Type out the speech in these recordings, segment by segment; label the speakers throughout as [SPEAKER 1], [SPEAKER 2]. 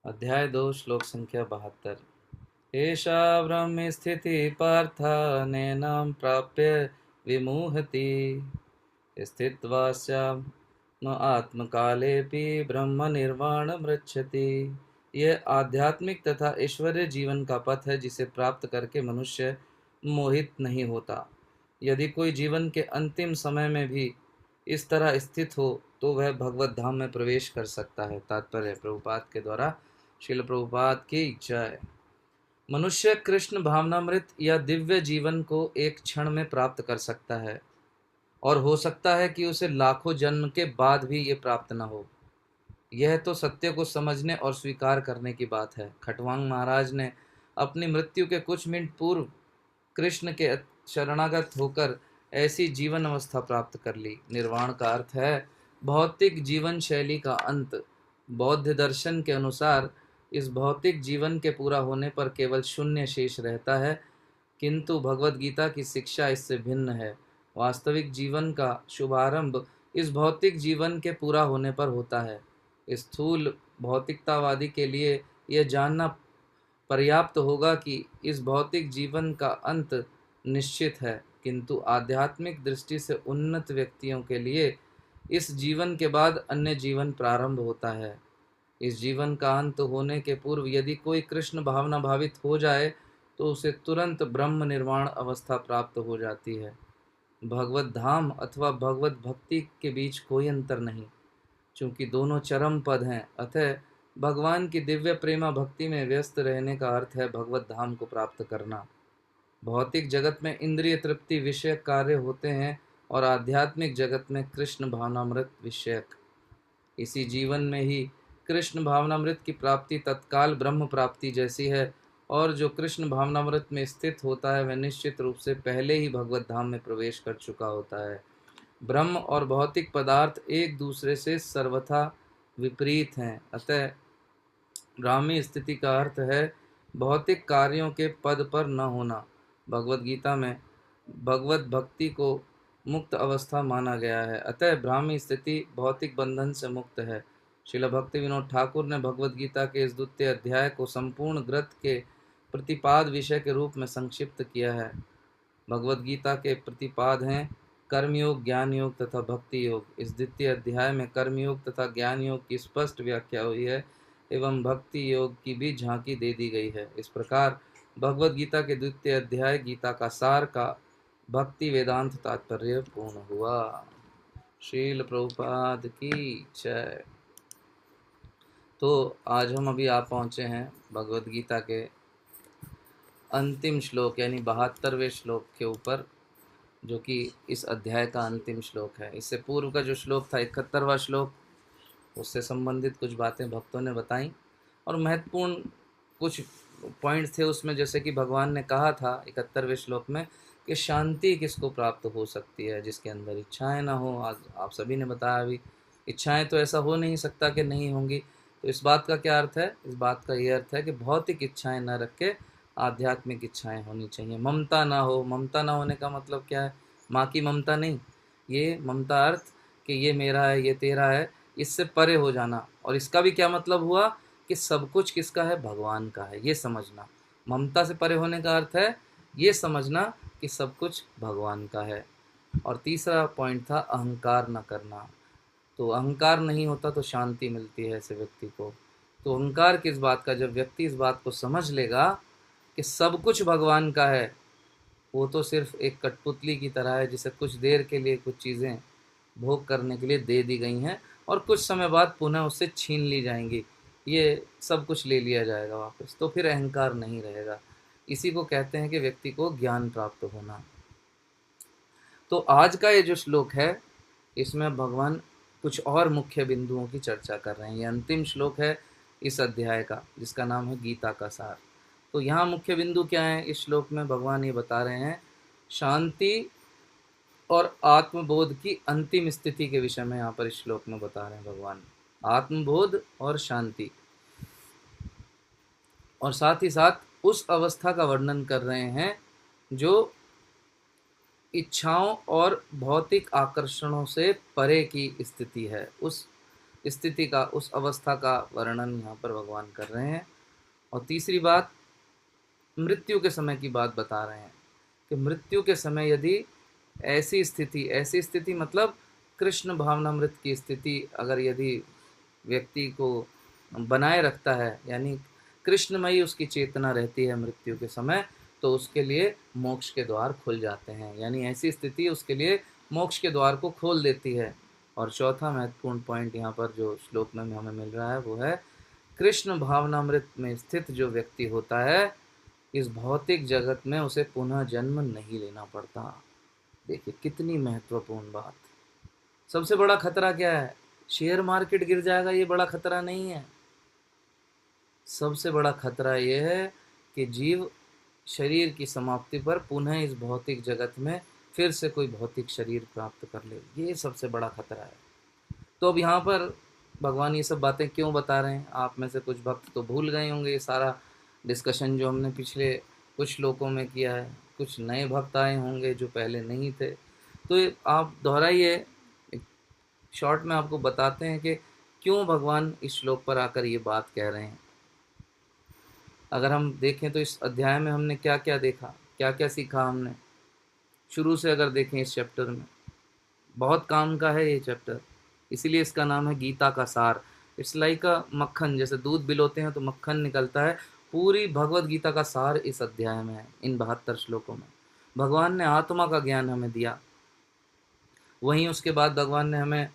[SPEAKER 1] अध्याय 2 श्लोक संख्या 72। एषा ब्रह्मस्थितिः पार्थ नैनं प्राप्य विमुह्यति स्थित्वा स्याम आत्मकालेऽपि ब्रह्म निर्वाण मृच्छति। यह आध्यात्मिक तथा ऐश्वर्य जीवन का पथ है जिसे प्राप्त करके मनुष्य मोहित नहीं होता। यदि कोई जीवन के अंतिम समय में भी इस तरह स्थित हो तो वह भगवत धाम में प्रवेश कर सकता है। तात्पर्य प्रभुपाद के द्वारा। श्रील प्रभुपाद की जय। मनुष्य कृष्ण भावनामृत या दिव्य जीवन को एक क्षण में प्राप्त कर सकता है और हो सकता है कि उसे लाखों जन्म के बाद भी ये प्राप्त न हो। यह तो सत्य को समझने और स्वीकार करने की बात है। खटवांग महाराज ने अपनी मृत्यु के कुछ मिनट पूर्व कृष्ण के शरणागत होकर ऐसी जीवन अवस्था प्राप्त कर ली। निर्वाण का अर्थ है भौतिक जीवन शैली का अंत। बौद्ध दर्शन के अनुसार इस भौतिक जीवन के पूरा होने पर केवल शून्य शेष रहता है, किंतु भगवत गीता की शिक्षा इससे भिन्न है। वास्तविक जीवन का शुभारंभ इस भौतिक जीवन के पूरा होने पर होता है। स्थूल भौतिकतावादी के लिए यह जानना पर्याप्त होगा कि इस भौतिक जीवन का अंत निश्चित है, किंतु आध्यात्मिक दृष्टि से उन्नत व्यक्तियों के लिए इस जीवन के बाद अन्य जीवन प्रारंभ होता है। इस जीवन का अंत होने के पूर्व यदि कोई कृष्ण भावना भावित हो जाए तो उसे तुरंत ब्रह्म निर्वाण अवस्था प्राप्त हो जाती है। भगवत धाम अथवा भगवत भक्ति के बीच कोई अंतर नहीं, क्योंकि दोनों चरम पद हैं। अतः भगवान की दिव्य प्रेमा भक्ति में व्यस्त रहने का अर्थ है भगवत धाम को प्राप्त करना। भौतिक जगत में इंद्रिय तृप्ति विषयक कार्य होते हैं और आध्यात्मिक जगत में कृष्ण भावनामृत विषयक। इसी जीवन में ही कृष्ण भावनामृत की प्राप्ति तत्काल ब्रह्म प्राप्ति जैसी है, और जो कृष्ण भावनामृत में स्थित होता है वह निश्चित रूप से पहले ही भगवत धाम में प्रवेश कर चुका होता है। ब्रह्म और भौतिक पदार्थ एक दूसरे से सर्वथा विपरीत हैं। अतः ब्राह्मी स्थिति का अर्थ है भौतिक कार्यों के पद पर न होना। भगवत गीता में भगवत भक्ति को मुक्त अवस्था माना गया है। अतः ब्राह्मी स्थिति भौतिक बंधन से मुक्त है। श्रील भक्ति विनोद ठाकुर ने भगवत गीता के इस द्वितीय अध्याय को संपूर्ण ग्रंथ के प्रतिपाद विषय के रूप में संक्षिप्त किया है। भगवत गीता के प्रतिपाद हैं कर्मयोग, ज्ञान योग तथा भक्ति योग। इस द्वितीय अध्याय में कर्मयोग तथा ज्ञान योग की स्पष्ट व्याख्या हुई है एवं भक्ति योग की भी झांकी दे दी गई है। इस प्रकार भगवत गीता के द्वितीय अध्याय गीता का सार का भक्ति वेदांत तात्पर्य पूर्ण हुआ। श्रील प्रभुपाद की जय। तो आज हम अभी आप पहुँचे हैं भगवत गीता के अंतिम श्लोक यानी 72वें श्लोक के ऊपर, जो कि इस अध्याय का अंतिम श्लोक है। इससे पूर्व का जो श्लोक था 71वां श्लोक, उससे संबंधित कुछ बातें भक्तों ने बताई और महत्वपूर्ण कुछ पॉइंट्स थे उसमें, जैसे कि भगवान ने कहा था 71वें श्लोक में कि शांति किसको प्राप्त हो सकती है जिसके अंदर इच्छाएं ना हो। आज आप सभी ने बताया अभी इच्छाएं तो ऐसा हो नहीं सकता कि नहीं होंगी। तो इस बात का क्या अर्थ है? इस बात का ये अर्थ है कि भौतिक इच्छाएं न रख के आध्यात्मिक इच्छाएं होनी चाहिए। ममता ना हो। ममता ना होने का मतलब क्या है? माँ की ममता नहीं, ये ममता अर्थ कि ये मेरा है ये तेरा है, इससे परे हो जाना। और इसका भी क्या मतलब हुआ कि सब कुछ किसका है? भगवान का है, ये समझना। ममता से परे होने का अर्थ है ये समझना कि सब कुछ भगवान का है। और तीसरा पॉइंट था अहंकार न करना। तो अहंकार नहीं होता तो शांति मिलती है ऐसे व्यक्ति को। तो अहंकार किस बात का? जब व्यक्ति इस बात को समझ लेगा कि सब कुछ भगवान का है, वो तो सिर्फ एक कठपुतली की तरह है जिसे कुछ देर के लिए कुछ चीज़ें भोग करने के लिए दे दी गई हैं और कुछ समय बाद पुनः उससे छीन ली जाएंगी। ये सब कुछ ले लिया जाएगा वापस, तो फिर अहंकार नहीं रहेगा। इसी को कहते हैं कि व्यक्ति को ज्ञान प्राप्त होना। तो आज का ये जो श्लोक है इसमें भगवान कुछ और मुख्य बिंदुओं की चर्चा कर रहे हैं। ये अंतिम श्लोक है इस अध्याय का, जिसका नाम है गीता का सार। तो यहाँ मुख्य बिंदु क्या है? इस श्लोक में भगवान ये बता रहे हैं शांति और आत्मबोध की अंतिम स्थिति के विषय में। यहाँ पर इस श्लोक में बता रहे हैं भगवान आत्मबोध और शांति, और साथ ही साथ उस अवस्था का वर्णन कर रहे हैं जो इच्छाओं और भौतिक आकर्षणों से परे की स्थिति है। उस स्थिति का, उस अवस्था का वर्णन यहाँ पर भगवान कर रहे हैं। और तीसरी बात, मृत्यु के समय की बात बता रहे हैं कि मृत्यु के समय यदि ऐसी स्थिति मतलब कृष्ण भावनामृत की स्थिति अगर यदि व्यक्ति को बनाए रखता है, यानी कृष्णमयी उसकी चेतना रहती है मृत्यु के समय, तो उसके लिए मोक्ष के द्वार खुल जाते हैं। यानी ऐसी स्थिति उसके लिए मोक्ष के द्वार को खोल देती है। और चौथा महत्वपूर्ण पॉइंट यहाँ पर जो श्लोक में हमें मिल रहा है वो है, कृष्ण भावनामृत में स्थित जो व्यक्ति होता है, इस भौतिक जगत में उसे पुनः जन्म नहीं लेना पड़ता। देखिए कितनी महत्वपूर्ण बात। सबसे बड़ा खतरा क्या है? शेयर मार्केट गिर जाएगा, ये बड़ा खतरा नहीं है। सबसे बड़ा खतरा ये है कि जीव शरीर की समाप्ति पर पुनः इस भौतिक जगत में फिर से कोई भौतिक शरीर प्राप्त कर ले, ये सबसे बड़ा खतरा है। तो अब यहाँ पर भगवान ये सब बातें क्यों बता रहे हैं? आप में से कुछ भक्त तो भूल गए होंगे ये सारा डिस्कशन जो हमने पिछले कुछ श्लोकों में किया है, कुछ नए भक्त आए होंगे जो पहले नहीं थे। तो आप दोहराइए, शॉर्ट में आपको बताते हैं कि क्यों भगवान इस श्लोक पर आकर ये बात कह रहे हैं। अगर हम देखें तो इस अध्याय में हमने क्या क्या देखा, क्या क्या सीखा हमने, शुरू से अगर देखें इस चैप्टर में, बहुत काम का है ये चैप्टर, इसीलिए इसका नाम है गीता का सार। इट्स लाइक अ मक्खन, जैसे दूध बिलोते हैं तो मक्खन निकलता है, पूरी भगवत गीता का सार इस अध्याय में है। इन 72 श्लोकों में भगवान ने आत्मा का ज्ञान हमें दिया, वहीं उसके बाद भगवान ने हमें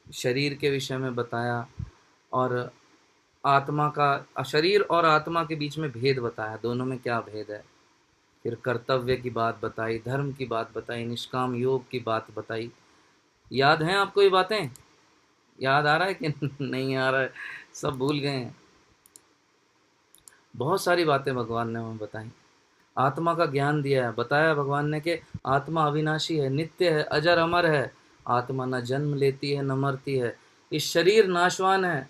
[SPEAKER 1] शरीर के विषय में बताया, और आत्मा का, शरीर और आत्मा के बीच में भेद बताया, दोनों में क्या भेद है। फिर कर्तव्य की बात बताई, धर्म की बात बताई, निष्काम योग की बात बताई। याद हैं आपको ये बातें? याद आ रहा है कि नहीं आ रहा है? सब भूल गए हैं? बहुत सारी बातें भगवान ने हमें बताई, आत्मा का ज्ञान दिया है। बताया भगवान ने कि आत्मा अविनाशी है, नित्य है, अजर अमर है। आत्मा न जन्म लेती है न मरती है। इस शरीर नाशवान है,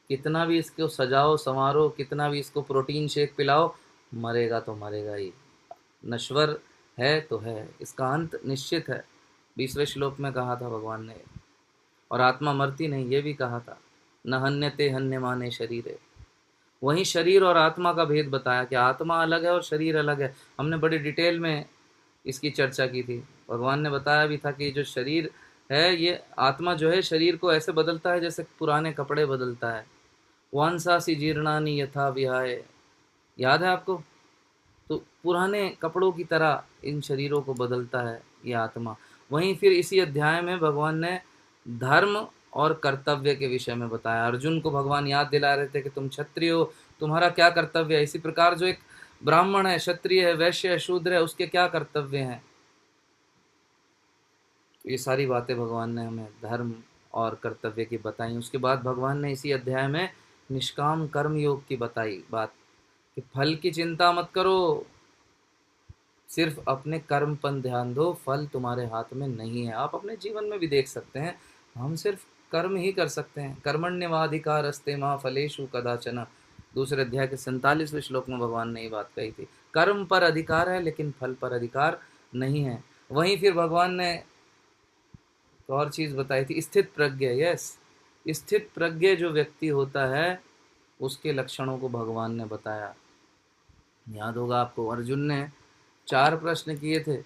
[SPEAKER 1] कितना भी इसको सजाओ संवारो, कितना भी इसको प्रोटीन शेक पिलाओ, मरेगा तो मरेगा ही। नश्वर है तो है, इसका अंत निश्चित है। 20वें श्लोक में कहा था भगवान ने। और आत्मा मरती नहीं, ये भी कहा था, न हन्यते हन्यमाने शरीरे। वहीं शरीर और आत्मा का भेद बताया कि आत्मा अलग है और शरीर अलग है। हमने बड़ी डिटेल में इसकी चर्चा की थी। भगवान ने बताया भी था कि जो शरीर है, ये आत्मा जो है शरीर को ऐसे बदलता है जैसे पुराने कपड़े बदलता है। वांसासी जीर्णानि यथा विहाय, याद है आपको? तो पुराने कपड़ों की तरह इन शरीरों को बदलता है ये आत्मा। वहीं फिर इसी अध्याय में भगवान ने धर्म और कर्तव्य के विषय में बताया। अर्जुन को भगवान याद दिला रहे थे कि तुम क्षत्रिय हो, तुम्हारा क्या कर्तव्य है। इसी प्रकार जो एक ब्राह्मण है, क्षत्रिय है, वैश्य है, शूद्र है, उसके क्या कर्तव्य हैं। ये सारी बातें भगवान ने हमें धर्म और कर्तव्य की बताई। उसके बाद भगवान ने इसी अध्याय में निष्काम कर्म योग की बताई बात, कि फल की चिंता मत करो, सिर्फ अपने कर्म पर ध्यान दो, फल तुम्हारे हाथ में नहीं है। आप अपने जीवन में भी देख सकते हैं, हम सिर्फ कर्म ही कर सकते हैं। कर्मण्यवाधिकारस्ते मां फलेषु कदाचन, दूसरे अध्याय के 47वें श्लोक में भगवान ने ये बात कही थी। कर्म पर अधिकार है लेकिन फल पर अधिकार नहीं है। वहीं फिर भगवान ने एक और चीज बताई थी, स्थित प्रज्ञ। यस, स्थित प्रज्ञ जो व्यक्ति होता है उसके लक्षणों को भगवान ने बताया। याद होगा आपको, अर्जुन ने 4 प्रश्न किए थे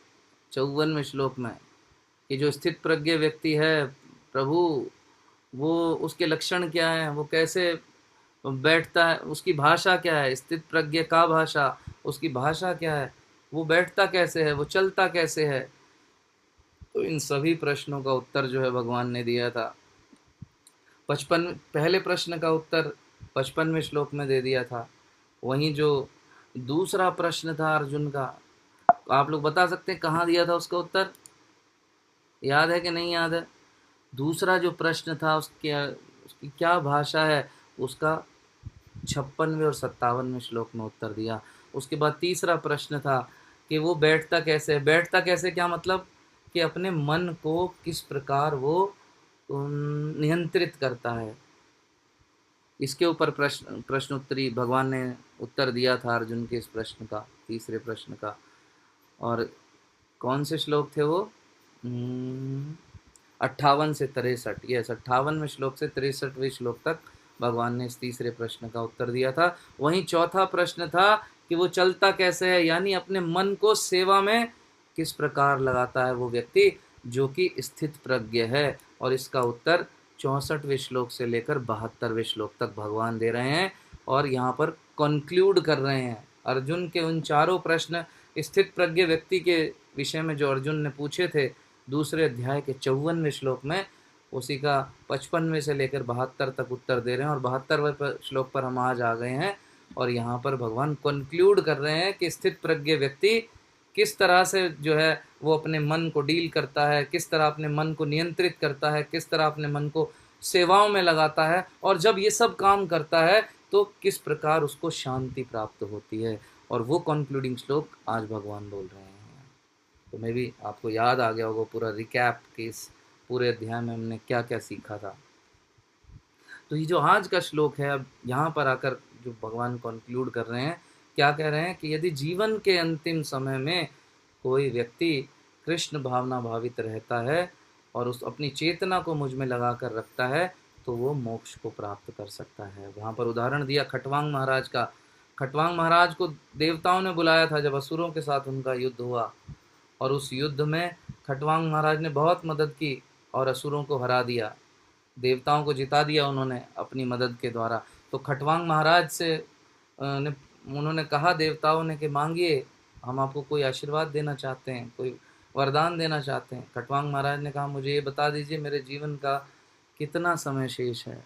[SPEAKER 1] 54वें श्लोक में, कि जो स्थित प्रज्ञ व्यक्ति है प्रभु, वो उसके लक्षण क्या है, वो कैसे बैठता है, उसकी भाषा क्या है। स्थित प्रज्ञ का भाषा, उसकी भाषा क्या है, वो बैठता कैसे है, वो चलता कैसे है। तो इन सभी प्रश्नों का उत्तर जो है भगवान ने दिया था। 55 पहले प्रश्न का उत्तर 55वें श्लोक में दे दिया था। वहीं जो दूसरा प्रश्न था अर्जुन का, आप लोग बता सकते हैं कहाँ दिया था उसका उत्तर? याद है कि नहीं याद है? दूसरा जो प्रश्न था उसकी क्या भाषा है, उसका 56वें और 57वें श्लोक में उत्तर दिया। उसके बाद तीसरा प्रश्न था कि वो बैठता कैसे है। बैठता कैसे क्या मतलब? कि अपने मन को किस प्रकार वो नियंत्रित करता है। इसके ऊपर प्रश्नोत्तरी भगवान ने उत्तर दिया था अर्जुन के इस प्रश्न का, तीसरे प्रश्न का। और कौन से श्लोक थे वो? 58 से 63, यस 58वें श्लोक से 63वें श्लोक तक भगवान ने इस तीसरे प्रश्न का उत्तर दिया था। वहीं चौथा प्रश्न था कि वो चलता कैसे है, यानी अपने मन को सेवा में किस प्रकार लगाता है वो व्यक्ति जो कि स्थित प्रज्ञ है, और इसका उत्तर 64वें श्लोक से लेकर 72वें श्लोक तक भगवान दे रहे हैं। और यहाँ पर कंक्लूड कर रहे हैं अर्जुन के उन चारों प्रश्न स्थित प्रज्ञ व्यक्ति के विषय में जो अर्जुन ने पूछे थे दूसरे अध्याय के 54वें श्लोक में, उसी का 55वें से लेकर 72 तक उत्तर दे रहे हैं। और 72वें श्लोक पर हम आज आ गए हैं और यहाँ पर भगवान कंक्लूड कर रहे हैं कि स्थित प्रज्ञ व्यक्ति किस तरह से जो है वो अपने मन को डील करता है, किस तरह अपने मन को नियंत्रित करता है, किस तरह अपने मन को सेवाओं में लगाता है, और जब ये सब काम करता है तो किस प्रकार उसको शांति प्राप्त होती है। और वो कंक्लूडिंग श्लोक आज भगवान बोल रहे हैं। तो मैं भी आपको याद आ गया होगा पूरा रिकैप कि इस पूरे अध्याय में हमने क्या क्या सीखा था। तो ये जो आज का श्लोक है, अब यहाँ पर आकर जो भगवान कंक्लूड कर रहे हैं, क्या कह रहे हैं कि यदि जीवन के अंतिम समय में कोई व्यक्ति कृष्ण भावना भावित रहता है और उस अपनी चेतना को मुझ में लगा कर रखता है तो वो मोक्ष को प्राप्त कर सकता है। वहाँ पर उदाहरण दिया खटवांग महाराज का। खटवांग महाराज को देवताओं ने बुलाया था जब असुरों के साथ उनका युद्ध हुआ, और उस युद्ध में खटवांग महाराज ने बहुत मदद की और असुरों को हरा दिया, देवताओं को जिता दिया उन्होंने अपनी मदद के द्वारा। तो खटवांग महाराज से उन्होंने कहा देवताओं ने कि मांगिए, हम आपको कोई आशीर्वाद देना चाहते हैं, कोई वरदान देना चाहते हैं। खटवांग महाराज ने कहा मुझे ये बता दीजिए मेरे जीवन का कितना समय शेष है।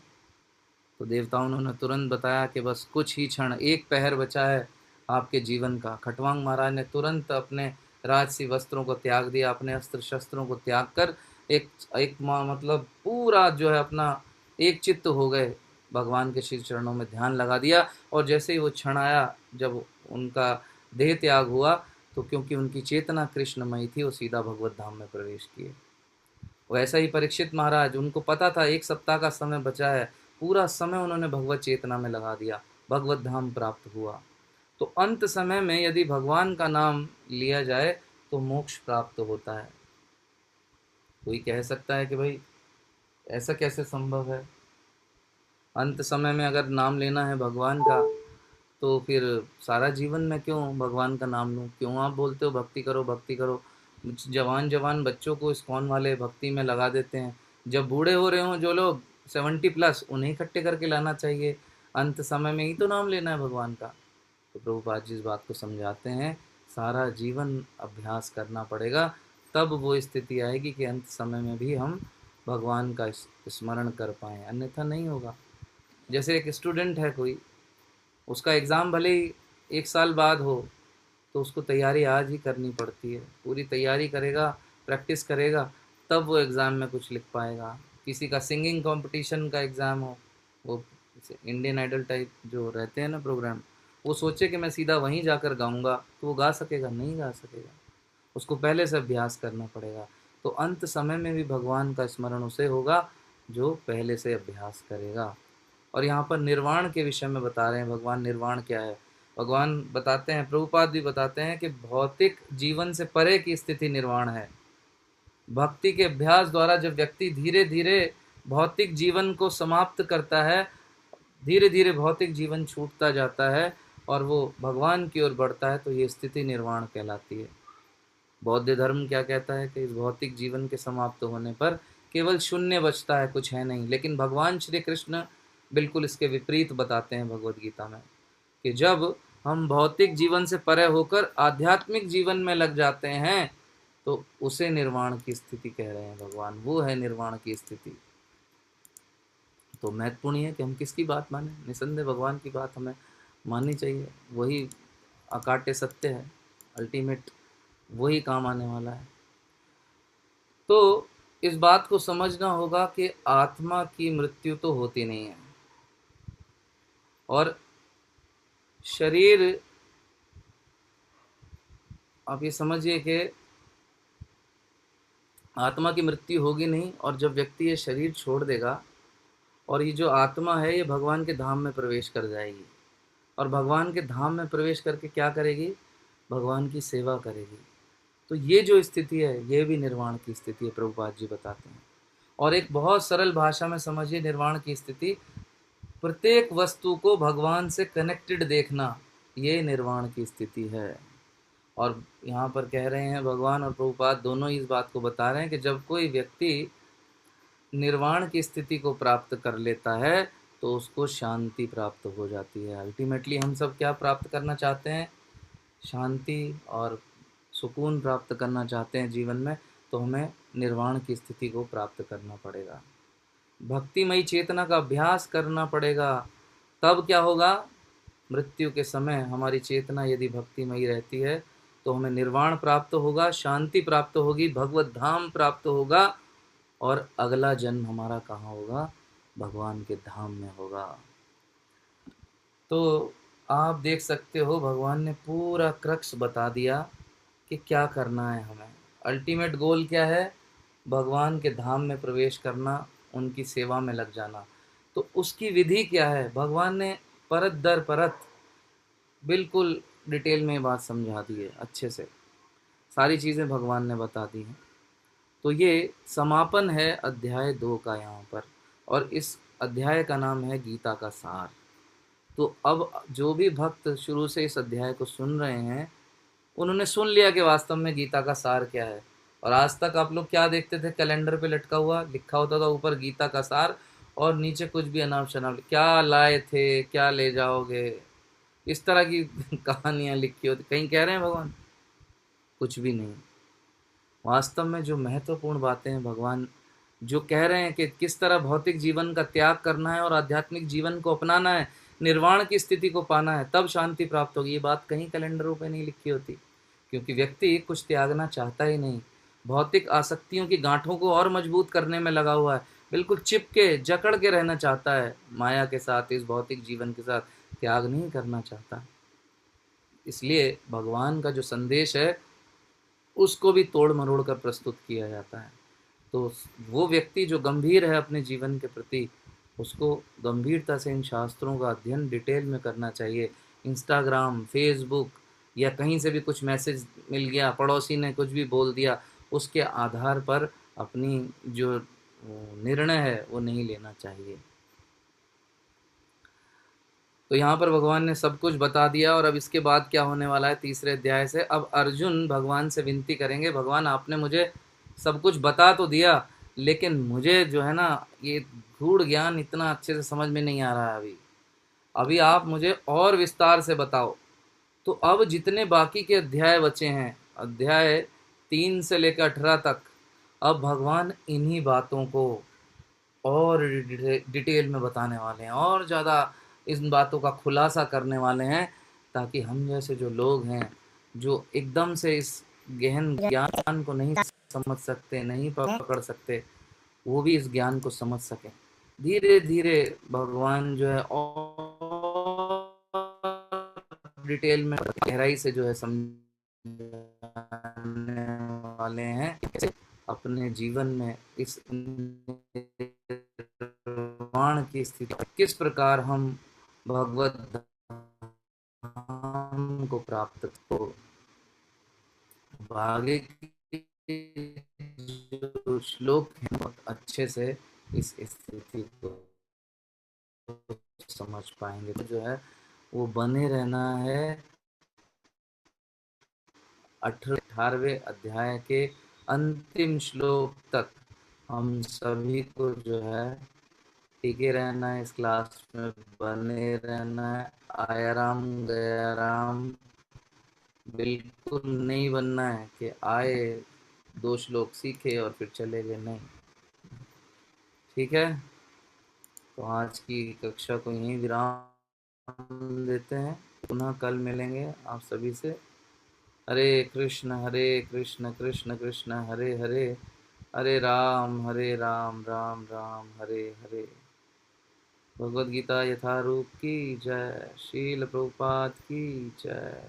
[SPEAKER 1] तो देवताओं ने तुरंत बताया कि बस कुछ ही क्षण, एक पहर बचा है आपके जीवन का। खटवांग महाराज ने तुरंत अपने राजसी वस्त्रों को त्याग दिया, अपने अस्त्र शस्त्रों को त्याग कर एक मतलब पूरा जो है अपना एक चित्त हो गए, भगवान के श्री चरणों में ध्यान लगा दिया। और जैसे ही वो क्षण आया जब उनका देह त्याग हुआ, तो क्योंकि उनकी चेतना कृष्णमयी थी, वो सीधा भगवत धाम में प्रवेश किए। वैसा ही परीक्षित महाराज, उनको पता था 1 सप्ताह का समय बचा है, पूरा समय उन्होंने भगवत चेतना में लगा दिया, भगवत धाम प्राप्त हुआ। तो अंत समय में यदि भगवान का नाम लिया जाए तो मोक्ष प्राप्त होता है। कोई कह सकता है कि भाई ऐसा कैसे संभव है, अंत समय में अगर नाम लेना है भगवान का तो फिर सारा जीवन में क्यों भगवान का नाम लूँ? क्यों आप बोलते हो भक्ति करो भक्ति करो? जवान बच्चों को इस्कॉन वाले भक्ति में लगा देते हैं, जब बूढ़े हो रहे हों जो लोग 70+ उन्हें इकट्ठे करके लाना चाहिए, अंत समय में ही तो नाम लेना है भगवान का। तो प्रभुपाद जी इस बात को समझाते हैं, सारा जीवन अभ्यास करना पड़ेगा, तब वो स्थिति आएगी कि अंत समय में भी हम भगवान का स्मरण कर पाएँ, अन्यथा नहीं होगा। जैसे एक स्टूडेंट है कोई, उसका एग्ज़ाम भले ही 1 साल बाद हो, तो उसको तैयारी आज ही करनी पड़ती है, पूरी तैयारी करेगा, प्रैक्टिस करेगा, तब वो एग्ज़ाम में कुछ लिख पाएगा। किसी का सिंगिंग कंपटीशन का एग्ज़ाम हो, वो इंडियन आइडल टाइप जो रहते हैं ना प्रोग्राम, वो सोचे कि मैं सीधा वहीं जाकर गाऊंगा तो वो गा सकेगा? नहीं गा सकेगा, उसको पहले से अभ्यास करना पड़ेगा। तो अंत समय में भी भगवान का स्मरण उसे होगा जो पहले से अभ्यास करेगा। और यहाँ पर निर्वाण के विषय में बता रहे हैं भगवान, निर्वाण क्या है। भगवान बताते हैं, प्रभुपाद भी बताते हैं कि भौतिक जीवन से परे की स्थिति निर्वाण है। भक्ति के अभ्यास द्वारा जब व्यक्ति धीरे धीरे भौतिक जीवन को समाप्त करता है, धीरे धीरे भौतिक जीवन छूटता जाता है और वो भगवान की ओर बढ़ता है, तो ये स्थिति निर्वाण कहलाती है। बौद्ध धर्म क्या कहता है कि इस भौतिक जीवन के समाप्त होने पर केवल शून्य बचता है, कुछ है नहीं। लेकिन भगवान श्री कृष्ण बिल्कुल इसके विपरीत बताते हैं भगवद गीता में कि जब हम भौतिक जीवन से परे होकर आध्यात्मिक जीवन में लग जाते हैं तो उसे निर्वाण की स्थिति कह रहे हैं भगवान, वो है निर्वाण की स्थिति। तो महत्वपूर्ण है कि हम किसकी बात माने, निसंदेह भगवान की बात हमें माननी चाहिए, वही अकाट्य सत्य है, अल्टीमेट वही काम आने वाला है। तो इस बात को समझना होगा कि आत्मा की मृत्यु तो होती नहीं है, और शरीर, आप ये समझिए कि आत्मा की मृत्यु होगी नहीं, और जब व्यक्ति ये शरीर छोड़ देगा और ये जो आत्मा है ये भगवान के धाम में प्रवेश कर जाएगी, और भगवान के धाम में प्रवेश करके क्या करेगी? भगवान की सेवा करेगी। तो ये जो स्थिति है ये भी निर्वाण की स्थिति है, प्रभुपाद जी बताते हैं। और एक बहुत सरल भाषा में समझिए निर्वाण की स्थिति, प्रत्येक वस्तु को भगवान से कनेक्टेड देखना, ये निर्वाण की स्थिति है। और यहाँ पर कह रहे हैं भगवान और प्रभुपाद दोनों इस बात को बता रहे हैं कि जब कोई व्यक्ति निर्वाण की स्थिति को प्राप्त कर लेता है तो उसको शांति प्राप्त हो जाती है। अल्टीमेटली हम सब क्या प्राप्त करना चाहते हैं? शांति और सुकून प्राप्त करना चाहते हैं जीवन में, तो हमें निर्वाण की स्थिति को प्राप्त करना पड़ेगा, भक्तिमयी चेतना का अभ्यास करना पड़ेगा। तब क्या होगा? मृत्यु के समय हमारी चेतना यदि भक्तिमयी रहती है तो हमें निर्वाण प्राप्त होगा, शांति प्राप्त होगी, भगवत धाम प्राप्त होगा, और अगला जन्म हमारा कहाँ होगा? भगवान के धाम में होगा। तो आप देख सकते हो भगवान ने पूरा क्रक्स बता दिया कि क्या करना है हमें। अल्टीमेट गोल क्या है? भगवान के धाम में प्रवेश करना, उनकी सेवा में लग जाना। तो उसकी विधि क्या है? भगवान ने परत दर परत बिल्कुल डिटेल में बात समझा दी है, अच्छे से सारी चीज़ें भगवान ने बता दी हैं। तो ये समापन है अध्याय 2 का यहाँ पर, और इस अध्याय का नाम है गीता का सार। तो अब जो भी भक्त शुरू से इस अध्याय को सुन रहे हैं उन्होंने सुन लिया कि वास्तव में गीता का सार क्या है। और आज तक आप लोग क्या देखते थे? कैलेंडर पे लटका हुआ लिखा होता था ऊपर गीता का सार, और नीचे कुछ भी अनाप शनाप, क्या लाए थे, क्या ले जाओगे, इस तरह की कहानियां लिखी होती। कहीं कह रहे हैं भगवान? कुछ भी नहीं। वास्तव में जो महत्वपूर्ण बातें हैं भगवान जो कह रहे हैं कि किस तरह भौतिक जीवन का त्याग करना है और आध्यात्मिक जीवन को अपनाना है, निर्वाण की स्थिति को पाना है, तब शांति प्राप्त होगी, ये बात कहीं कैलेंडरों पे नहीं लिखी होती। क्योंकि व्यक्ति कुछ त्यागना चाहता ही नहीं, भौतिक आसक्तियों की गांठों को और मजबूत करने में लगा हुआ है, बिल्कुल चिपके जकड़ के रहना चाहता है माया के साथ, इस भौतिक जीवन के साथ, त्याग नहीं करना चाहता। इसलिए भगवान का जो संदेश है उसको भी तोड़ मरोड़ कर प्रस्तुत किया जाता है। तो वो व्यक्ति जो गंभीर है अपने जीवन के प्रति, उसको गंभीरता से इन शास्त्रों का अध्ययन डिटेल में करना चाहिए। इंस्टाग्राम, फेसबुक या कहीं से भी कुछ मैसेज मिल गया, पड़ोसी ने कुछ भी बोल दिया, उसके आधार पर अपनी जो निर्णय है वो नहीं लेना चाहिए। तो यहाँ पर भगवान ने सब कुछ बता दिया, और अब इसके बाद क्या होने वाला है तीसरे अध्याय से? अब अर्जुन भगवान से विनती करेंगे, भगवान आपने मुझे सब कुछ बता तो दिया, लेकिन मुझे जो है ना ये गूढ़ ज्ञान इतना अच्छे से समझ में नहीं आ रहा है अभी। अभी आप मुझे और विस्तार से बताओ। तो अब जितने बाकी के अध्याय बचे हैं, अध्याय 3 से लेकर 18 तक, अब भगवान इन्हीं बातों को और डिटेल में बताने वाले हैं, और ज़्यादा इन बातों का खुलासा करने वाले हैं, ताकि हम जैसे जो लोग हैं जो एकदम से इस गहन ज्ञान को नहीं समझ सकते, नहीं पकड़ सकते, वो भी इस ज्ञान को समझ सकें। धीरे धीरे भगवान जो है और डिटेल में गहराई से जो है समझाने वाले हैं, अपने जीवन में इस निर्वाण की स्थिति किस प्रकार हम भगवत धाम को प्राप्त हो। आगे जो श्लोक हैं बहुत अच्छे से इस स्थिति को समझ पाएंगे। तो जो है वो बने रहना है 18वें अध्याय के अंतिम श्लोक तक। हम सभी को जो है टिके रहना है, इस क्लास में बने रहना है। आया राम गया राम बिल्कुल नहीं बनना है कि आए 2 श्लोक सीखे और फिर चले गए, नहीं। ठीक है, तो आज की कक्षा को यहीं विराम देते हैं, पुनः कल मिलेंगे आप सभी से। हरे कृष्ण कृष्ण कृष्ण हरे हरे, हरे राम राम राम हरे हरे। भगवद गीता यथारूप की जय। शील प्रभुपाद की जय।